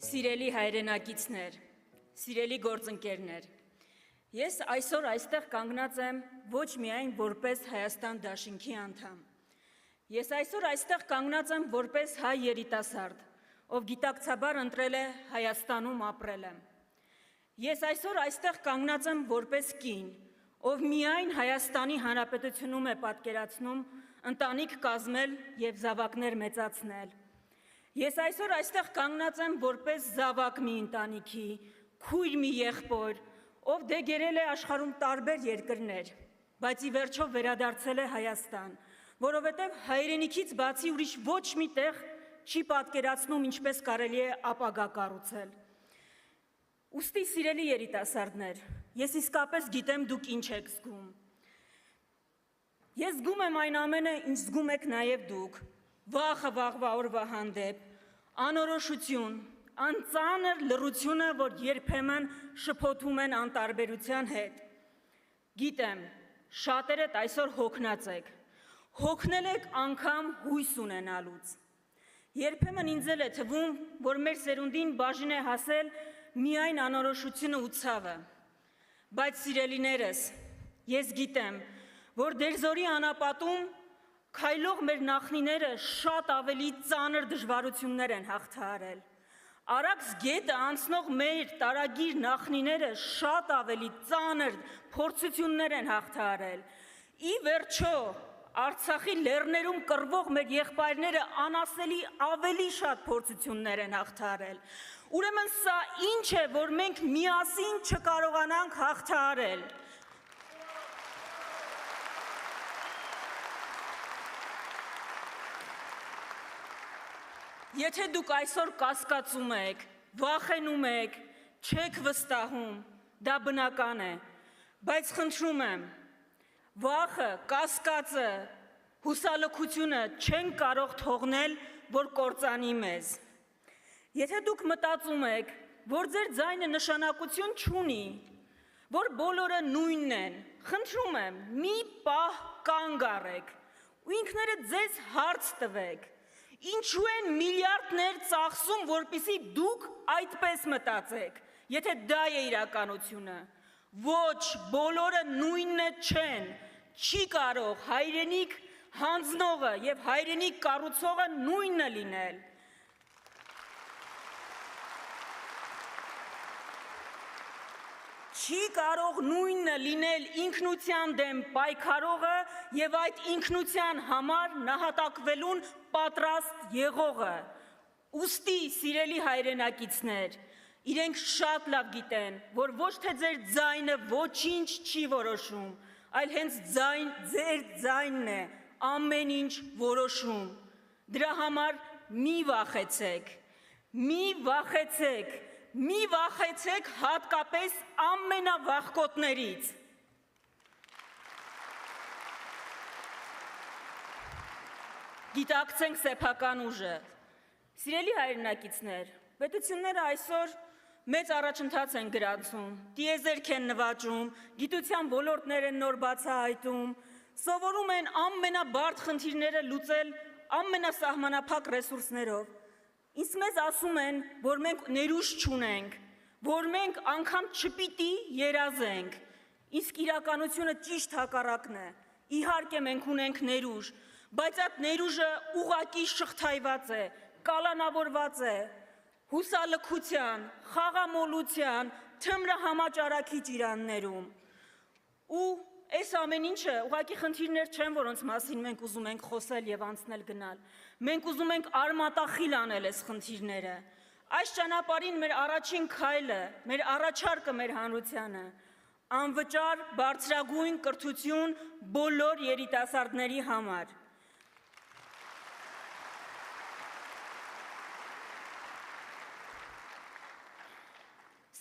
Սիրելի հայրենակիցներ, սիրելի գործընկերներ, ես այսօր այստեղ կանգնած եմ ոչ միայն որպես Հայաստան դաշինքի անդամ, ես այսօր այստեղ կանգնած եմ որպես հայ երիտասարդ, ով գիտակցաբար ընտրել է Հայաստանում ապրել եմ, ես այսօր այստեղ կանգնած եմ որպես կին, ով միայն Հայաստանի Հանրապետությունում է պատկերացնում ընտանիք կազմել և զավակներ մեծացնել, ես այսօր այստեղ կանգնած եմ որպես զավակ մի ընտանիքի, քույր մի եղբոր, ով դեգերել է աշխարհում տարբեր երկրներ, բայց ի վերջո վերադարձել է Հայաստան, որովհետև հայրենիքից բացի ուրիշ ոչ մի տեղ չի պատկերացնում ինչպես կարելի է ապագա կառուցել։ Ուստի սիրելի երիտասարդներ, ես իսկապես գիտեմ դուք ինչ եք զգում։ Ես զգում եմ այն ամենը, ինչ զգում եք նաև դուք, վախը վաղվա օրվա հանդեպ, անորոշություն, անծանր լռությունը, որ երբեմն շփոթում են անտարբերության հետ։ Գիտեմ, շատերդ այսօր հոգնած եք, հոգնել եք անգամ հույս ունենալուց։ Երբեմն ինձ էլ է թվում, որ մեր սերունդին բաժին է հասել միայն անորոշությունը ու ցավը։ Բայց սիրելիներս, ես գիտեմ, որ դերձորի անապատում քայլող մեր նախնիները շատ ավելի ծանր դժվարություններ են հաղթահարել։ Արաքս գետը անցնող մեր տարագիր նախնիները շատ ավելի ծանր փորձություններ են հաղթահարել։ Ի վերջո, Արցախի լեռներում կռվող մեր եղբայրները անասելի ավելի շատ փորձություններ են հաղթահարել։ Ուրեմն սա ինչ է, որ մենք միասին չկարողանանք հաղթահարել։ Եթե դուք այսօր կասկածում եք, վախենում եք, չեք վստահում, դա բնական է, բայց խնդրում եմ, վախը, կասկածը, հուսալքությունը չեն կարող թողնել, որ կործանի մեզ։ Եթե դուք մտածում եք, որ ձեր ձայնը նշանակություն չունի, որ բոլորը նույնն են, խնդրում եմ, մի պահ կանգ առեք ու ինքներդ ձեզ հարց տվեք, ինչու են միլիարդներ ծախսում, որպեսզի դուք այդպես մտածեք, եթե դա է իրականությունը։ Ոչ, բոլորը նույնը չեն, չի կարող հայրենիք հանձնողը և հայրենիք կառուցողը նույնը լինել։ Չի կարող նույնը լինել ինքնության դեմ պայքարողը և այդ ինքնության համար նահատակվելուն պատրաստ եղողը։ Ուստի, սիրելի հայրենակիցներ, իրենք շատ լավ գիտեն, որ ոչ թե ձեր ձայնը ոչինչ չի որոշում, այլ հենց ձեր ձայնն է ամեն ինչ որոշում։ Դրա համար մի վախեցեք, մի վախեցեք, մի վախեցեք հատկապես ամենավախկոտներից։ Գիտակցենք սեփական ուժը։ Սիրելի հայրենակիցներ, պետությունները այսօր մեծ առաջընթաց են գրանցում, տիեզերք են նվաճում, գիտության ոլորտներ են նոր բացահայտում, սովորում են ամենաբարդ խնդիրները լուծել ամենասահմանափակ ռեսուրսներով։ Իսկ մեզ ասում են, որ մենք ներուժ չունենք, որ մենք անգամ չպիտի երազենք, իսկ իրականությունը ճիշտ հակառակն է։ Իհարկե մենք ունենք ներուժ, բայց այդ ներուժը ուղղակի շղթայված է, կալանավորված է, հուսալքության, խաղամոլության, թմրահամաճարակի ճիրաններում։ Ու այս ամեն ինչը ուղղակի խնդիրներ չեն, որոնց մասին մենք ուզում ենք խոսել և անցնել գնալ։ Մենք ուզում ենք արմատախիլ անել այս խնդիրները։ Այս ճանապարհին մեր առաջին քայլը, մեր առաջարկը մեր հանրությանը, անվճար բարձրագույն կրթություն բոլոր երիտասարդների համար։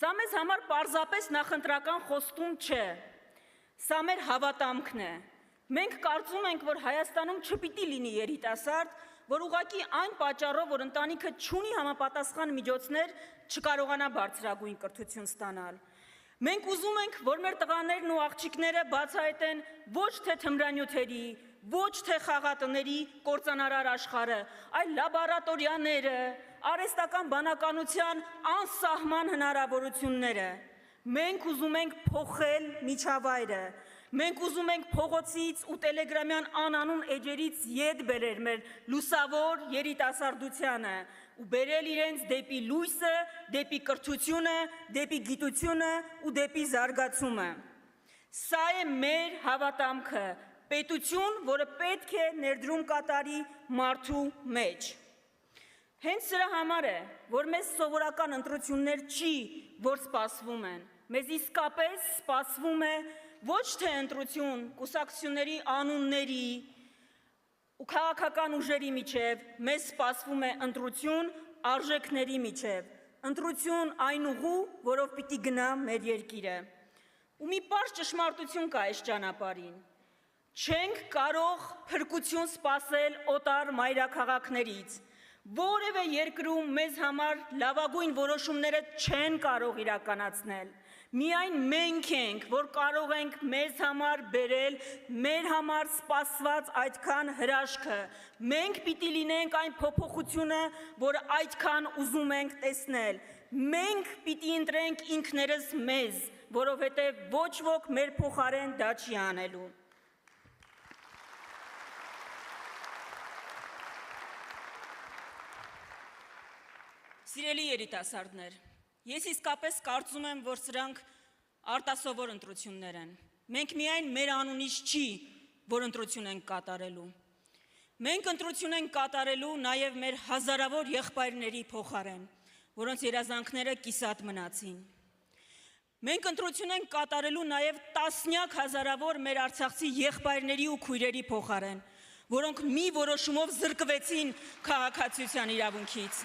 Սա մեզ համար պարզապես նախընտրական խոստում չէ, սա մեր հավատամքն է։ Մենք կարծում ենք, որ Հայաստանում չպիտի լինի երիտասարդ, որ ուղղակի այն պատճառով, որ ընտանիքը չունի համապատասխան միջոցներ, չկարողանա բարձրագույն կրթություն ստանալ։ Մենք ուզում ենք, որ մեր տղաներն ու աղջիկները բացահայտեն ոչ թե թմրանյութերի, ոչ թե խաղատների կործանարար աշխարհը, այլ լաբորատորիաները, արհեստական բանականության անսահման հնարավորությունները։ Մենք ուզում ենք փոխել միջավայրը։ Մենք ուզում ենք փողոցից ու տելեգրամյան անանուն էջերից ետ բերել մեր լուսավոր երիտասարդությանը ու բերել իրենց դեպի լույսը, դեպի կրթությունը, դեպի գիտությունը ու դեպի զարգացումը։ Սա է մեր հավատամքը, պետություն, որը պետք է ներդրում կատարի մարդու մեջ։ Հենց սրա համար է, որ մեզ սովորական ընտրություններ չի, որ սպասվում են։ Մեզ իսկապես սպասվում է ոչ թե ընտրություն կուսակցությունների անունների ու քաղաքական ուժերի միջև, մեզ սպասվում է ընտրություն արժեքների միջև, ընտրություն այն ուղու, որով պիտի գնա մեր երկիրը։ Ու մի պարզ ճշմարտություն կա այս ճանապարհին։ Չենք կարող փրկություն սպասել օտար մայրաքաղաքներից։ Որևէ երկրում մեզ համար լավագույն որոշումները չեն կարող իրականացնել։ Միայն մենք ենք, որ կարող ենք մեզ համար բերել, մեր համար սպասված այդքան հրաշքը։ Մենք պիտի լինենք այն փոփոխությունը, որը այդքան ուզում ենք տեսնել։ Մենք պիտի ընտրենք ինքներս մեզ, որովհետև ոչ ոք մեր փոխարեն դա չի անելու։ Սիրելի երիտասարդներ, ես իսկապես կարծում եմ, որ սրանք արտասովոր ընտրություններ են։ Մենք միայն մեր անունից չի, որ ընտրություն ենք կատարելու։ Մենք ընտրություն ենք կատարելու նաև մեր հազարավոր եղբայրների փոխարեն, որոնց երազանքները կիսատ մնացին։ Մենք ընտրություն ենք կատարելու նաև տասնյակ հազարավոր մեր արցախցի եղբայրների ու քույրերի փոխարեն, որոնք մի որոշումով զրկվեցին քաղաքացիության իրավունքից։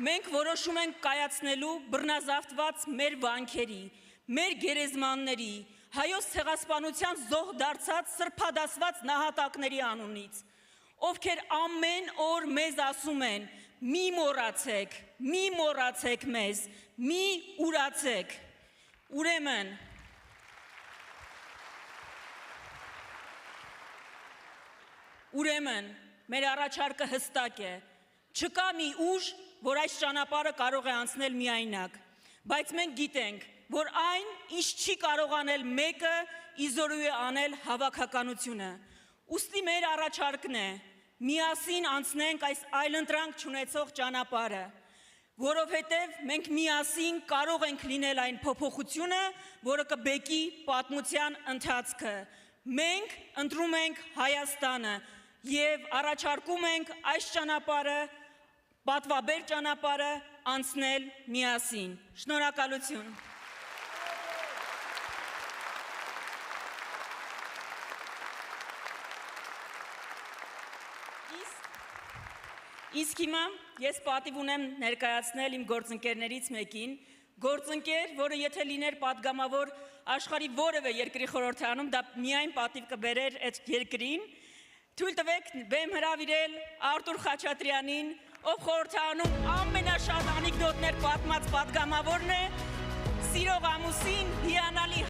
Մենք որոշում ենք կայացնելու բռնազավթված մեր վանքերի, մեր գերեզմանների, հայոց ցեղասպանության զոհ դարձած սրբադասված նահատակների անունից, ովքեր ամեն օր մեզ ասում են. մի մոռացեք մեզ, մի ուրացեք։ Ուրեմն, մեր առաջարկը հստակ է, չկա մի ուժ, որ այս ճանապարհը կարող է անցնել միայնակ, բայց մենք գիտենք, որ այն, ինչ չի կարող անել մեկը, իզորու է անել հավաքականությունը։ Ուստի մեր առաջարկն է, միասին անցնենք այս այլընտրանք չունեցող ճանապարհը, որովհետև մենք միասին կարող ենք լինել այն փոփոխությունը, որը կբեկի պատմության ընթացքը։ Մենք ընտրում ենք Հայաստանը եւ առաջարկում ենք այս ճանապարհը, պատվաբեր ճանապարհը անցնել միասին։ Շնորհակալություն։ Իսկ հիմա ես պատիվ ունեմ ներկայացնել իմ գործընկերներից մեկին, գործընկեր, որը եթե լիներ պատգամավոր աշխարհի որևէ երկրի խորհրդարանում, դա միայն պատիվ կբերեր այդ երկրին։ Թույլ տվեք բեմ հրավիրել Արտուր Խաչատրյանին, ով խորհրդարանում ամենաշատ անեկդոտներ պատմած պատգամավորն է, սիրող ամուսին, հիանալի